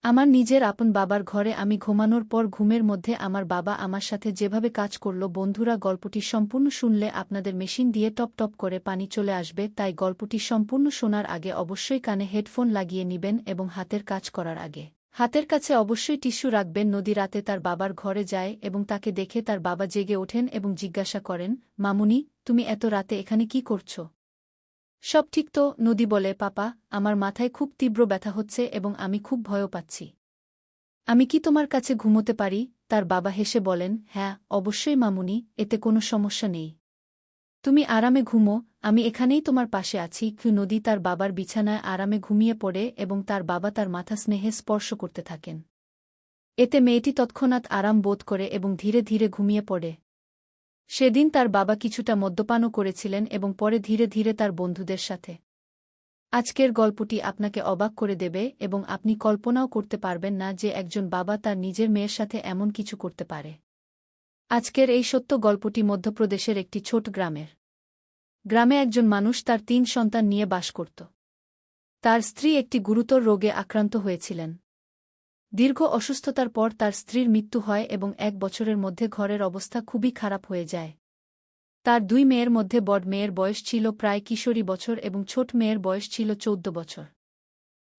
আমার নিজের আপন বাবার ঘরে আমি ঘুমানোর পর ঘুমের মধ্যে আমার বাবা আমার সাথে যেভাবে কাজ করল। বন্ধুরা, গল্পটি সম্পূর্ণ শুনলে আপনাদের মেশিন দিয়ে টপ টপ করে পানি চলে আসবে, তাই গল্পটি সম্পূর্ণ শোনার আগে অবশ্যই কানে হেডফোন লাগিয়ে নিবেন এবং হাতের কাজ করার আগে হাতের কাছে অবশ্যই টিস্যু রাখবেন। নদী রাতে তার বাবার ঘরে যায় এবং তাকে দেখে তার বাবা জেগে ওঠেন এবং জিজ্ঞাসা করেন, মামুনি, তুমি এত রাতে এখানে কি করছ? সব ঠিক তো? নদী বলে, পাপা, আমার মাথায় খুব তীব্র ব্যথা হচ্ছে এবং আমি খুব ভয়ও পাচ্ছি। আমি কি তোমার কাছে ঘুমোতে পারি? তার বাবা হেসে বলেন, হ্যাঁ, অবশ্যই মামুনি, এতে কোনো সমস্যা নেই। তুমি আরামে ঘুমো, আমি এখানেই তোমার পাশে আছি। নদী তার বাবার বিছানায় আরামে ঘুমিয়ে পড়ে এবং তার বাবা তার মাথা স্নেহে স্পর্শ করতে থাকেন। এতে মেয়েটি তৎক্ষণাৎ আরাম বোধ করে এবং ধীরে ধীরে ঘুমিয়ে পড়ে। সেদিন তার বাবা কিছুটা মদ্যপানও করেছিলেন এবং পরে ধীরে ধীরে তার বন্ধুদের সাথে। আজকের গল্পটি আপনাকে অবাক করে দেবে এবং আপনি কল্পনাও করতে পারবেন না যে একজন বাবা তার নিজের মেয়ের সাথে এমন কিছু করতে পারে। আজকের এই সত্য গল্পটি মধ্যপ্রদেশের একটি ছোট গ্রামের। গ্রামে একজন মানুষ তার ৩ সন্তান নিয়ে বাস করত। তার স্ত্রী একটি গুরুতর রোগে আক্রান্ত হয়েছিলেন। দীর্ঘ অসুস্থতার পর তার স্ত্রীর মৃত্যু হয় এবং ১ বছরের মধ্যে ঘরের অবস্থা খুবই খারাপ হয়ে যায়। তার ২ মেয়ের মধ্যে বড় মেয়ের বয়স ছিল প্রায় কিশোরী বছর এবং ছোট মেয়ের বয়স ছিল ১৪ বছর।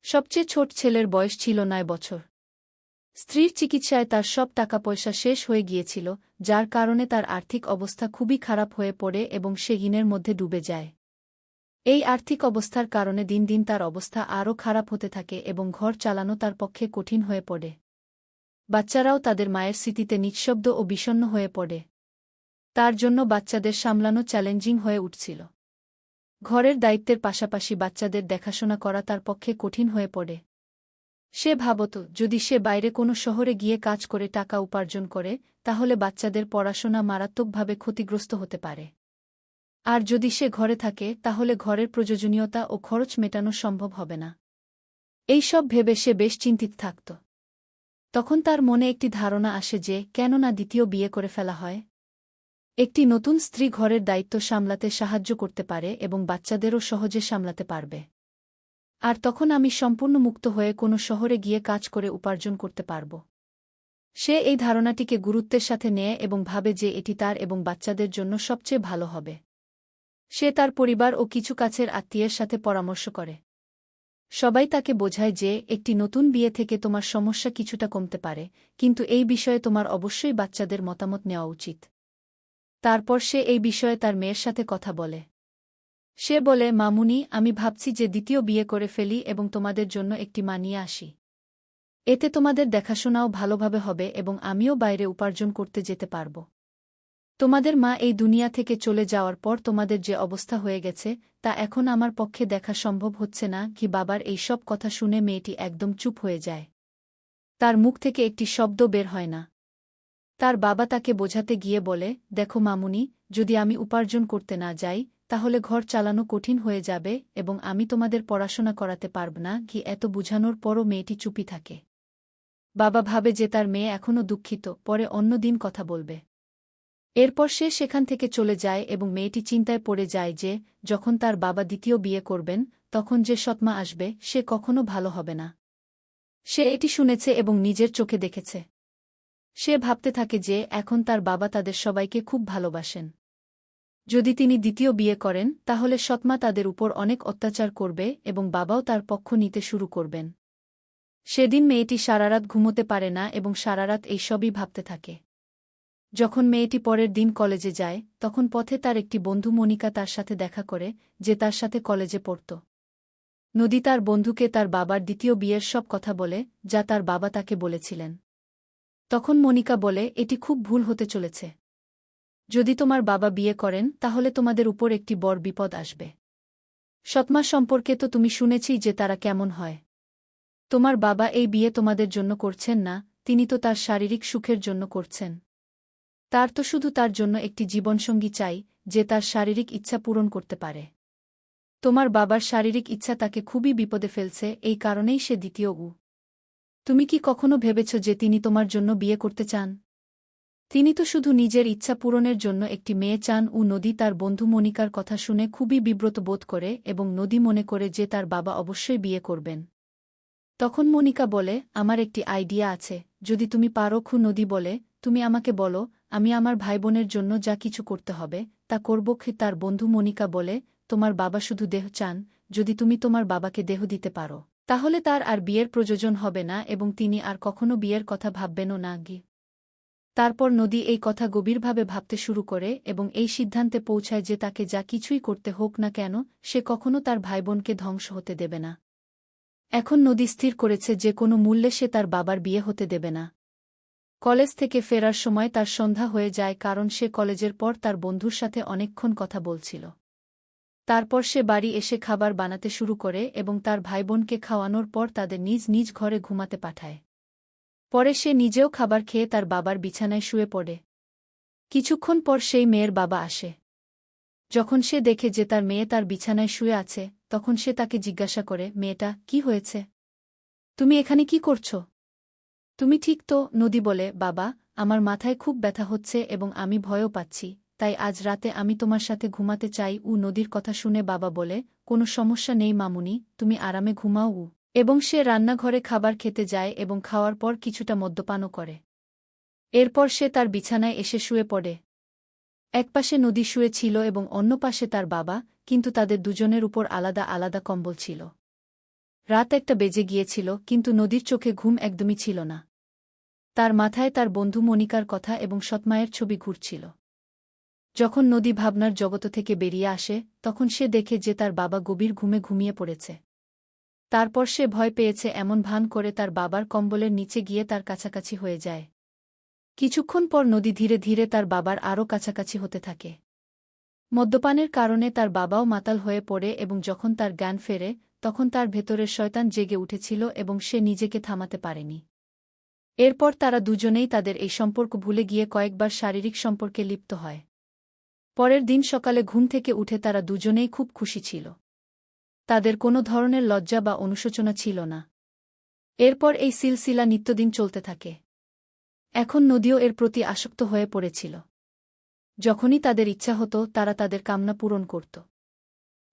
সবচেয়ে ছোট ছেলের বয়স ছিল ৯ বছর। স্ত্রীর চিকিৎসায় তার সব টাকা পয়সা শেষ হয়ে গিয়েছিল, যার কারণে তার আর্থিক অবস্থা খুবই খারাপ হয়ে পড়ে এবং সে ঋণের মধ্যে ডুবে যায়। এই আর্থিক অবস্থার কারণে দিন দিন তার অবস্থা আরও খারাপ হতে থাকে এবং ঘর চালানো তার পক্ষে কঠিন হয়ে পড়ে। বাচ্চারাও তাদের মায়ের স্মৃতিতে নিঃশব্দ ও বিষণ্ণ হয়ে পড়ে। তার জন্য বাচ্চাদের সামলানো চ্যালেঞ্জিং হয়ে উঠছিল। ঘরের দায়িত্বের পাশাপাশি বাচ্চাদের দেখাশোনা করা তার পক্ষে কঠিন হয়ে পড়ে। সে ভাবত, যদি সে বাইরে কোনো শহরে গিয়ে কাজ করে টাকা উপার্জন করে, তাহলে বাচ্চাদের পড়াশোনা মারাত্মকভাবে ক্ষতিগ্রস্ত হতে পারে। আর যদি সে ঘরে থাকে, তাহলে ঘরের প্রয়োজনীয়তা ও খরচ মেটানো সম্ভব হবে না। এই সব ভেবে সে বেশ চিন্তিত থাকত। তখন তার মনে একটি ধারণা আসে যে, কেন না দ্বিতীয় বিয়ে করে ফেলা হয়? একটি নতুন স্ত্রী ঘরের দায়িত্ব সামলাতে সাহায্য করতে পারে এবং বাচ্চাদেরও সহজে সামলাতে পারবে। আর তখন আমি সম্পূর্ণ মুক্ত হয়ে কোনো শহরে গিয়ে কাজ করে উপার্জন করতে পারব। সে এই ধারণাটিকে গুরুত্বের সাথে নেয় এবং ভাবে যে এটি তার এবং বাচ্চাদের জন্য সবচেয়ে ভালো হবে। সে তার পরিবার ও কিছু কাছের আত্মীয়ের সাথে পরামর্শ করে। সবাই তাকে বোঝায় যে একটি নতুন বিয়ে থেকে তোমার সমস্যা কিছুটা কমতে পারে, কিন্তু এই বিষয়ে তোমার অবশ্যই বাচ্চাদের মতামত নেওয়া উচিত। তারপর সে এই বিষয়ে তার মেয়ের সাথে কথা বলে। সে বলে, মামুনি, আমি ভাবছি যে দ্বিতীয় বিয়ে করে ফেলি এবং তোমাদের জন্য একটি মা নিয়ে আসি। এতে তোমাদের দেখাশোনাও ভালোভাবে হবে এবং আমিও বাইরে উপার্জন করতে যেতে পারব। তোমাদের মা এই দুনিয়া থেকে চলে যাওয়ার পর তোমাদের যে অবস্থা হয়ে গেছে, তা এখন আমার পক্ষে দেখা সম্ভব হচ্ছে না। বাবার এই সব কথা শুনে মেয়েটি একদম চুপ হয়ে যায়। তার মুখ থেকে একটি শব্দ বের হয় না। তার বাবা তাকে বোঝাতে গিয়ে বলে, দেখো মামুনি, যদি আমি উপার্জন করতে না যাই, তাহলে ঘর চালানো কঠিন হয়ে যাবে এবং আমি তোমাদের পড়াশোনা করাতে পারব না। এত বুঝানোর পরও মেয়েটি চুপই থাকে। বাবা ভাবে যে তার মেয়ে এখনও দুঃখিত, পরে অন্য দিন কথা বলবে। এরপর সে সেখান থেকে চলে যায় এবং মেয়েটি চিন্তায় পড়ে যায় যে, যখন তার বাবা দ্বিতীয় বিয়ে করবেন, তখন যে সৎমা আসবে, সে কখনো ভালো হবে না। সে এটি শুনেছে এবং নিজের চোখে দেখেছে। সে ভাবতে থাকে যে এখন তার বাবা তাদের সবাইকে খুব ভালোবাসেন। যদি তিনি দ্বিতীয় বিয়ে করেন, তাহলে সৎমা তাদের উপর অনেক অত্যাচার করবে এবং বাবাও তার পক্ষ নিতে শুরু করবেন। সেদিন মেয়েটি সারারাত ঘুমোতে পারে না এবং সারারাত এইসবই ভাবতে থাকে। যখন মেয়েটি পরের দিন কলেজে যায়, তখন পথে তার একটি বন্ধু মনিকা তার সাথে দেখা করে, যে তার সাথে কলেজে পড়ত। নদী তার বন্ধুকে তার বাবার দ্বিতীয় বিয়ের সব কথা বলে, যা তার বাবা তাকে বলেছিলেন। তখন মনিকা বলে, এটি খুব ভুল হতে চলেছে। যদি তোমার বাবা বিয়ে করেন, তাহলে তোমাদের উপর একটি বড় বিপদ আসবে। সৎমা সম্পর্কে তো তুমি শুনেছি যে তারা কেমন হয়। তোমার বাবা এই বিয়ে তোমাদের জন্য করছেন না, তিনি তো তার শারীরিক সুখের জন্য করছেন। তার তো শুধু তার জন্য একটি জীবনসঙ্গী চাই, যে তার শারীরিক ইচ্ছা পূরণ করতে পারে। তোমার বাবার শারীরিক ইচ্ছা তাকে খুবই বিপদে ফেলছে, এই কারণেই সে দ্বিতীয় তুমি কি কখনো ভেবেছ যে তিনি তোমার জন্য বিয়ে করতে চান? তিনি তো শুধু নিজের ইচ্ছা পূরণের জন্য একটি মেয়ে চান। নদী তার বন্ধু মনিকার কথা শুনে খুবই বিব্রত বোধ করে এবং নদী মনে করে যে তার বাবা অবশ্যই বিয়ে করবেন। তখন মনিকা বলে, আমার একটি আইডিয়া আছে, যদি তুমি পারো। নদী বলে, তুমি আমাকে বলো, আমি আমার ভাইবোনের জন্য যা কিছু করতে হবে তা করব। তার বন্ধু মনিকা বলে, তোমার বাবা শুধু দেহ চান, যদি তুমি তোমার বাবাকে দেহ দিতে পারো তাহলে তার আর বিয়ের প্রয়োজন হবে না এবং তিনি আর কখনো বিয়ের কথা ভাববেনও না। তারপর নদী এই কথা গভীরভাবে ভাবতে শুরু করে এবং এই সিদ্ধান্তে পৌঁছায় যে তাকে যা কিছুই করতে হোক না কেন সে কখনো তার ভাইবোনকে ধ্বংস হতে দেবে না। এখন নদী স্থির করেছে যে কোনো মূল্যে সে তার বাবার বিয়ে হতে দেবে না। কলেজ থেকে ফেরার সময় তার সন্ধ্যা হয়ে যায় কারণ সে কলেজের পর তার বন্ধুর সাথে অনেকক্ষণ কথা বলছিল। তারপর সে বাড়ি এসে খাবার বানাতে শুরু করে এবং তার ভাইবোনকে খাওয়ানোর পর তাদের নিজ নিজ ঘরে ঘুমাতে পাঠায়। পরে সে নিজেও খাবার খেয়ে তার বাবার বিছানায় শুয়ে পড়ে। কিছুক্ষণ পর সেই মেয়ের বাবা আসে। যখন সে দেখে যে তার মেয়ে তার বিছানায় শুয়ে আছে তখন সে তাকে জিজ্ঞাসা করে, মেয়েটা, কি হয়েছে? তুমি এখানে কি করছ? তুমি ঠিক তো? নদী বলে, বাবা, আমার মাথায় খুব ব্যথা হচ্ছে এবং আমি ভয়ও পাচ্ছি, তাই আজ রাতে আমি তোমার সাথে ঘুমাতে চাই। নদীর কথা শুনে বাবা বলে, কোনো সমস্যা নেই মামুনি, তুমি আরামে ঘুমাও। এবং সে রান্নাঘরে খাবার খেতে যায় এবং খাওয়ার পর কিছুটা মদ্যপানও করে। এরপর সে তার বিছানায় এসে শুয়ে পড়ে। একপাশে নদী শুয়ে ছিল এবং অন্য পাশে তার বাবা, কিন্তু তাদের দুজনের উপর আলাদা আলাদা কম্বল ছিল। রাত 1টা বেজে গিয়েছিল কিন্তু নদীর চোখে ঘুম একদমই ছিল না। তার মাথায় তার বন্ধু মনিকার কথা এবং সৎমায়ের ছবি ঘুরছিল। যখন নদী ভাবনার জগত থেকে বেরিয়ে আসে তখন সে দেখে যে তার বাবা গভীর ঘুমে ঘুমিয়ে পড়েছে। তারপর সে ভয় পেয়েছে এমন ভান করে তার বাবার কম্বলের নিচে গিয়ে তার কাছাকাছি হয়ে যায়। কিছুক্ষণ পর নদী ধীরে ধীরে তার বাবার আরও কাছাকাছি হতে থাকে। মদ্যপানের কারণে তার বাবাও মাতাল হয়ে পড়ে এবং যখন তার জ্ঞান ফেরে তখন তার ভেতরের শয়তান জেগে উঠেছিল এবং সে নিজেকে থামাতে পারেনি। এরপর তারা দুজনেই তাদের এই সম্পর্ক ভুলে গিয়ে কয়েকবার শারীরিক সম্পর্কে লিপ্ত হয়। পরের দিন সকালে ঘুম থেকে উঠে তারা দুজনেই খুব খুশি ছিল। তাদের কোনো ধরনের লজ্জা বা অনুশোচনা ছিল না। এরপর এই সিলসিলা নিত্যদিন চলতে থাকে। এখন নদীও এর প্রতি আসক্ত হয়ে পড়েছিল। যখনই তাদের ইচ্ছা হতো তারা তাদের কামনা পূরণ করত।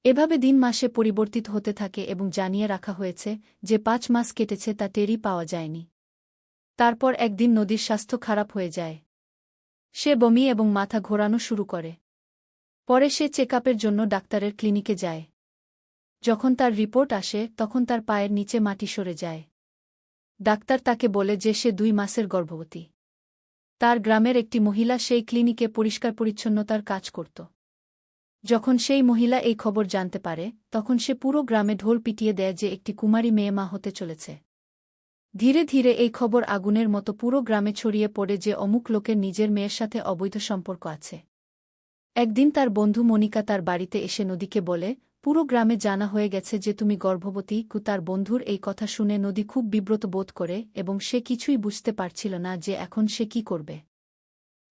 এভাবে দিন মাসে পরিবর্তিত হতে থাকে এবং জানিয়ে রাখা হয়েছে যে 5 মাস কেটেছে তা টেরই পাওয়া যায়নি। তারপর একদিন নদীর স্বাস্থ্য খারাপ হয়ে যায়। সে বমি এবং মাথা ঘোরানো শুরু করে। পরে সে চেকআপের জন্য ডাক্তারের ক্লিনিকে যায়। যখন তার রিপোর্ট আসে তখন তার পায়ের নিচে মাটি সরে যায়। ডাক্তার তাকে বলে যে সে 2 মাসের গর্ভবতী। তার গ্রামের একটি মহিলা সেই ক্লিনিকে পরিষ্কার পরিচ্ছন্নতার কাজ করত। যখন সেই মহিলা এই খবর জানতে পারে তখন সে পুরো গ্রামে ঢোল পিটিয়ে দেয় যে একটি কুমারী মেয়ে মা হতে চলেছে। ধীরে ধীরে এই খবর আগুনের মতো পুরো গ্রামে ছড়িয়ে পড়ে যে অমুক লোকের নিজের মেয়ের সাথে অবৈধ সম্পর্ক আছে। একদিন তার বন্ধু মনিকা তার বাড়িতে এসে নদীকে বলে, পুরো গ্রামে জানা হয়ে গেছে যে তুমি গর্ভবতী। তার বন্ধুর এই কথা শুনে নদী খুব বিব্রত বোধ করে এবং সে কিছুই বুঝতে পারছিল না যে এখন সে কি করবে।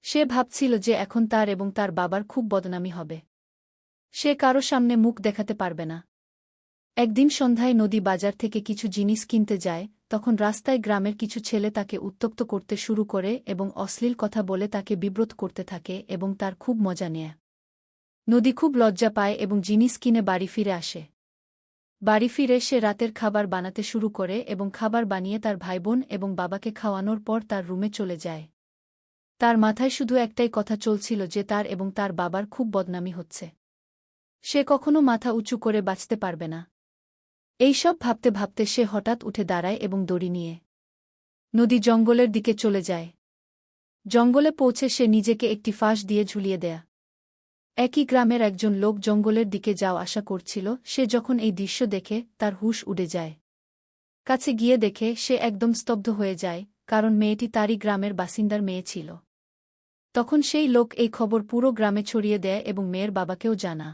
সে ভাবছিল যে এখন তার এবং তার বাবার খুব বদনামি হবে। সে কারো সামনে মুখ দেখাতে পারবে না। একদিন সন্ধ্যায় নদী বাজার থেকে কিছু জিনিস কিনতে যায়, তখন রাস্তায় গ্রামের কিছু ছেলে তাকে উত্ত্যক্ত করতে শুরু করে এবং অশ্লীল কথা বলে তাকে বিব্রত করতে থাকে এবং তার খুব মজা নেয়। নদী খুব লজ্জা পায় এবং জিনিস কিনে বাড়ি ফিরে আসে। বাড়ি ফিরে সে রাতের খাবার বানাতে শুরু করে এবং খাবার বানিয়ে তার ভাইবোন এবং বাবাকে খাওয়ানোর পর তার রুমে চলে যায়। তার মাথায় শুধু একটাই কথা চলছিল যে তার এবং তার বাবার খুব বদনামি হচ্ছে। সে কখনো মাথা উঁচু করে বাঁচতে পারবে না। এইসব ভাবতে ভাবতে সে হঠাৎ উঠে দাঁড়ায় এবং দড়ি নিয়ে নদী জঙ্গলের দিকে চলে যায়। জঙ্গলে পৌঁছে সে নিজেকে একটি ফাঁস দিয়ে ঝুলিয়ে দেয়। একই গ্রামের একজন লোক জঙ্গলের দিকে যাওয়া আসা করছিল। সে যখন এই দৃশ্য দেখে তার হুঁশ উড়ে যায়। কাছে গিয়ে দেখে সে একদম স্তব্ধ হয়ে যায়, কারণ মেয়েটি তারই গ্রামের বাসিন্দার মেয়ে ছিল। তখন সেই লোক এই খবর পুরো গ্রামে ছড়িয়ে দেয় এবং মেয়ের বাবাকেও জানা।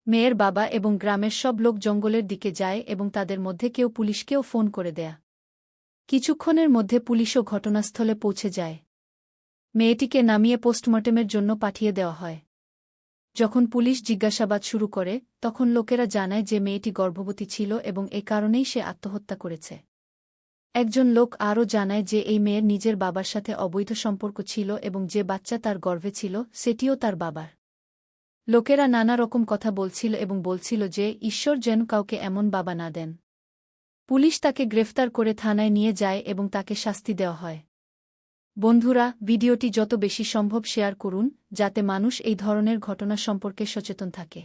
মেয়ের বাবা এবং গ্রামের সব লোক জঙ্গলের দিকে যায় এবং তাদের মধ্যে কেউ পুলিশকেও ফোন করে দেয়। কিছুক্ষণের মধ্যে পুলিশও ঘটনাস্থলে পৌঁছে যায়। মেয়েটিকে নামিয়ে পোস্টমর্টেমের জন্য পাঠিয়ে দেওয়া হয়। যখন পুলিশ জিজ্ঞাসাবাদ শুরু করে তখন লোকেরা জানায় যে মেয়েটি গর্ভবতী ছিল এবং এ কারণেই সে আত্মহত্যা করেছে। একজন লোক আরও জানায় যে এই মেয়ের নিজের বাবার সাথে অবৈধ সম্পর্ক ছিল এবং যে বাচ্চা তার গর্ভে ছিল সেটিও তার বাবার। লোকেরা নানা রকম কথা বলছিল এবং বলছিল যে ঈশ্বর যেন কাউকে এমন বাবা না দেন। পুলিশ তাকে গ্রেফতার করে থানায় নিয়ে যায় এবং তাকে শাস্তি দেওয়া হয়। বন্ধুরা, ভিডিওটি যত বেশি সম্ভব শেয়ার করুন, যাতে মানুষ এই ধরনের ঘটনা সম্পর্কে সচেতন থাকে।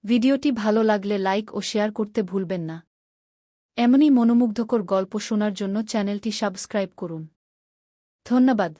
ভিডিওটি ভালো লাগলে লাইক ও শেয়ার করতে ভুলবেন না। এমনই মনোমুগ্ধকর গল্প শোনার জন্য চ্যানেলটি সাবস্ক্রাইব করুন। ধন্যবাদ।